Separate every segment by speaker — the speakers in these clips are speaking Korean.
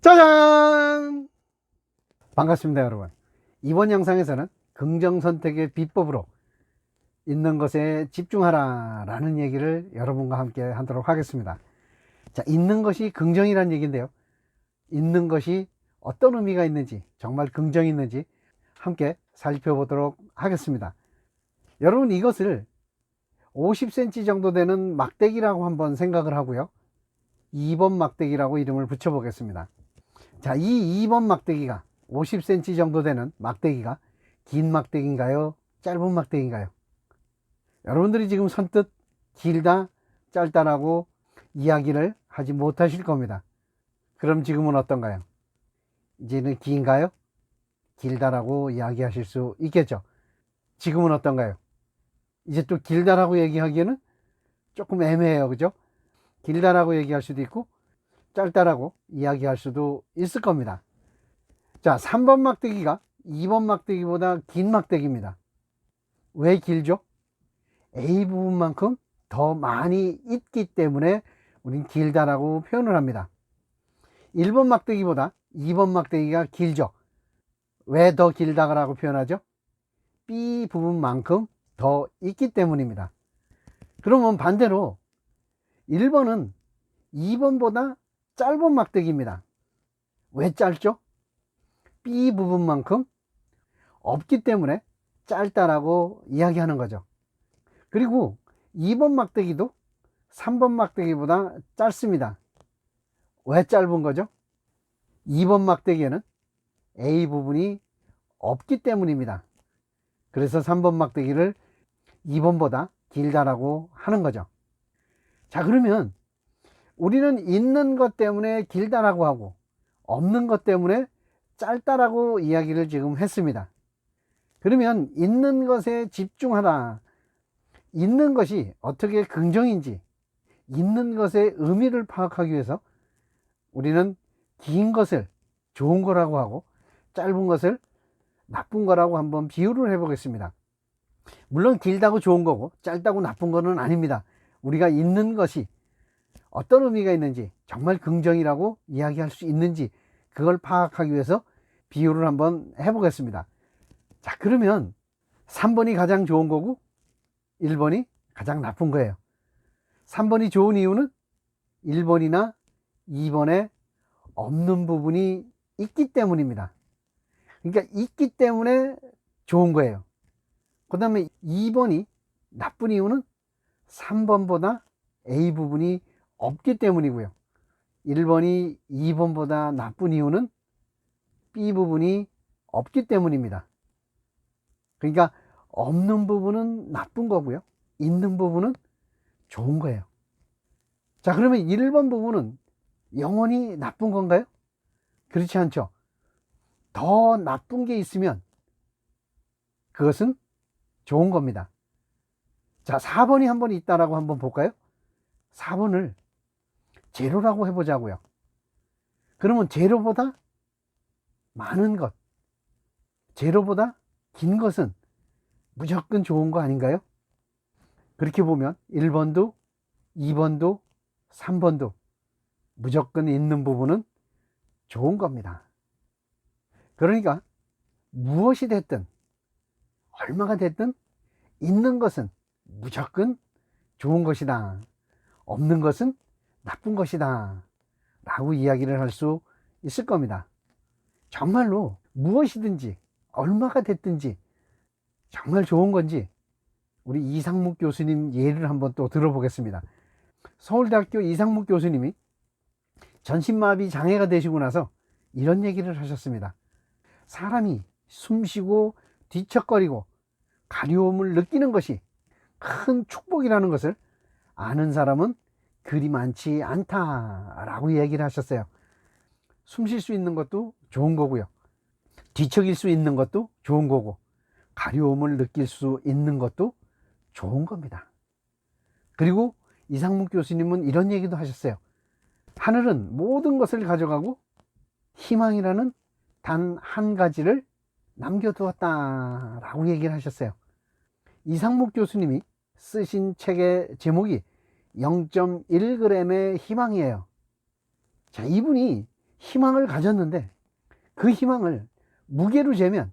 Speaker 1: 짜잔! 반갑습니다, 여러분. 이번 영상에서는 긍정선택의 비법으로 있는 것에 집중하라 라는 얘기를 여러분과 함께 하도록 하겠습니다. 자, 있는 것이 긍정이라는 얘기인데요. 있는 것이 어떤 의미가 있는지, 정말 긍정이 있는지 함께 살펴보도록 하겠습니다. 여러분, 이것을 50cm 정도 되는 막대기라고 한번 생각을 하고요. 2번 막대기라고 이름을 붙여보겠습니다. 자, 이 2번 막대기가 50cm 정도 되는 막대기가 긴 막대기인가요? 짧은 막대기인가요? 여러분들이 지금 선뜻 길다, 짧다라고 이야기를 하지 못하실 겁니다. 그럼 지금은 어떤가요? 이제는 긴가요? 길다라고 이야기하실 수 있겠죠. 지금은 어떤가요? 이제 또 길다라고 얘기하기에는 조금 애매해요. 그죠? 길다라고 얘기할 수도 있고 짧다라고 이야기할 수도 있을 겁니다. 자, 3번 막대기가 2번 막대기보다 긴 막대기입니다. 왜 길죠? A 부분만큼 더 많이 있기 때문에 우린 길다라고 표현을 합니다. 1번 막대기보다 2번 막대기가 길죠. 왜 더 길다라고 표현하죠? B 부분만큼 더 있기 때문입니다. 그러면 반대로 1번은 2번보다 짧은 막대기입니다. 왜 짧죠? B 부분만큼 없기 때문에 짧다라고 이야기하는 거죠. 그리고 2번 막대기도 3번 막대기보다 짧습니다. 왜 짧은 거죠? 2번 막대기에는 A 부분이 없기 때문입니다. 그래서 3번 막대기를 2번보다 길다라고 하는 거죠. 자, 그러면 우리는 있는 것 때문에 길다라고 하고 없는 것 때문에 짧다라고 이야기를 지금 했습니다. 그러면 있는 것에 집중하라. 있는 것이 어떻게 긍정인지, 있는 것의 의미를 파악하기 위해서 우리는 긴 것을 좋은 거라고 하고 짧은 것을 나쁜 거라고 한번 비유를 해보겠습니다. 물론 길다고 좋은 거고 짧다고 나쁜 거는 아닙니다. 우리가 있는 것이 어떤 의미가 있는지, 정말 긍정이라고 이야기할 수 있는지 그걸 파악하기 위해서 비유를 한번 해보겠습니다. 자, 그러면 3번이 가장 좋은 거고 1번이 가장 나쁜 거예요. 3번이 좋은 이유는 1번이나 2번에 없는 부분이 있기 때문입니다. 그러니까 있기 때문에 좋은 거예요. 그 다음에 2번이 나쁜 이유는 3번보다 A 부분이 없기 때문이고요. 1번이 2번보다 나쁜 이유는 B 부분이 없기 때문입니다. 그러니까 없는 부분은 나쁜 거고요. 있는 부분은 좋은 거예요. 자, 그러면 1번 부분은 영원히 나쁜 건가요? 그렇지 않죠. 더 나쁜 게 있으면 그것은 좋은 겁니다. 자, 4번이 한번 있다라고 한번 볼까요? 4번을 제로라고 해보자고요. 그러면 제로보다 많은 것, 제로보다 긴 것은 무조건 좋은 거 아닌가요? 그렇게 보면 1번도 2번도 3번도 무조건 있는 부분은 좋은 겁니다. 그러니까 무엇이 됐든 얼마가 됐든 있는 것은 무조건 좋은 것이다, 없는 것은 나쁜 것이다 라고 이야기를 할 수 있을 겁니다. 정말로 무엇이든지 얼마가 됐든지 정말 좋은 건지 우리 이상묵 교수님 예를 한번 또 들어보겠습니다. 서울대학교 이상묵 교수님이 전신마비 장애가 되시고 나서 이런 얘기를 하셨습니다. 사람이 숨쉬고 뒤척거리고 가려움을 느끼는 것이 큰 축복이라는 것을 아는 사람은 그리 많지 않다라고 얘기를 하셨어요. 숨 쉴 수 있는 것도 좋은 거고요. 뒤척일 수 있는 것도 좋은 거고 가려움을 느낄 수 있는 것도 좋은 겁니다. 그리고 이상묵 교수님은 이런 얘기도 하셨어요. 하늘은 모든 것을 가져가고 희망이라는 단 한 가지를 남겨두었다 라고 얘기를 하셨어요. 이상묵 교수님이 쓰신 책의 제목이 0.1g의 희망이에요. 자, 이분이 희망을 가졌는데 그 희망을 무게로 재면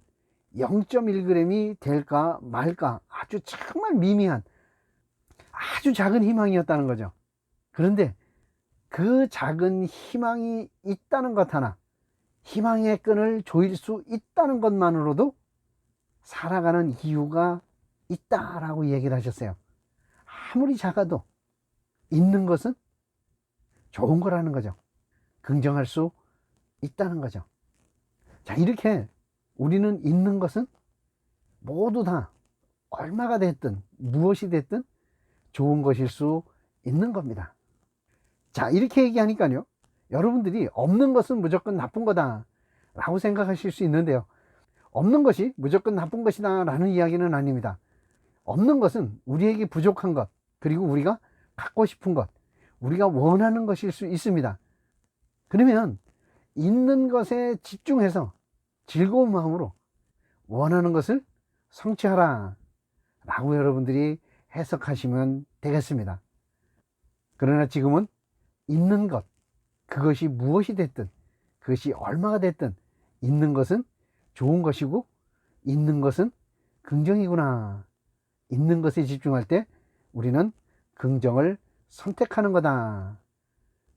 Speaker 1: 0.1g이 될까 말까 아주 정말 미미한 아주 작은 희망이었다는 거죠. 그런데 그 작은 희망이 있다는 것 하나, 희망의 끈을 조일 수 있다는 것만으로도 살아가는 이유가 있다라고 얘기를 하셨어요. 아무리 작아도 있는 것은 좋은 거라는 거죠. 긍정할 수 있다는 거죠. 자, 이렇게 우리는 있는 것은 모두 다 얼마가 됐든 무엇이 됐든 좋은 것일 수 있는 겁니다. 자, 이렇게 얘기하니까요, 여러분들이 없는 것은 무조건 나쁜 거다 라고 생각하실 수 있는데요, 없는 것이 무조건 나쁜 것이다 라는 이야기는 아닙니다. 없는 것은 우리에게 부족한 것, 그리고 우리가 갖고 싶은 것, 우리가 원하는 것일 수 있습니다. 그러면 있는 것에 집중해서 즐거운 마음으로 원하는 것을 성취하라 라고 여러분들이 해석하시면 되겠습니다. 그러나 지금은 있는 것, 그것이 무엇이 됐든 그것이 얼마가 됐든 있는 것은 좋은 것이고 있는 것은 긍정이구나, 있는 것에 집중할 때 우리는 긍정을 선택하는 거다.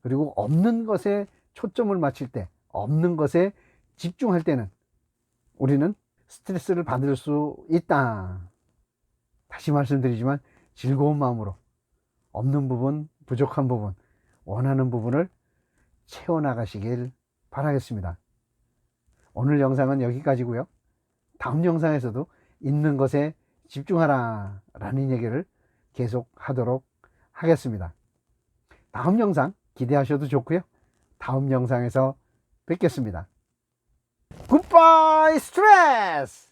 Speaker 1: 그리고 없는 것에 초점을 맞출 때, 없는 것에 집중할 때는 우리는 스트레스를 받을 수 있다. 다시 말씀드리지만 즐거운 마음으로 없는 부분, 부족한 부분, 원하는 부분을 채워나가시길 바라겠습니다. 오늘 영상은 여기까지고요. 다음 영상에서도 있는 것에 집중하라 라는 얘기를 계속 하도록 하겠습니다. 다음 영상 기대하셔도 좋고요. 다음 영상에서 뵙겠습니다. 굿바이 스트레스!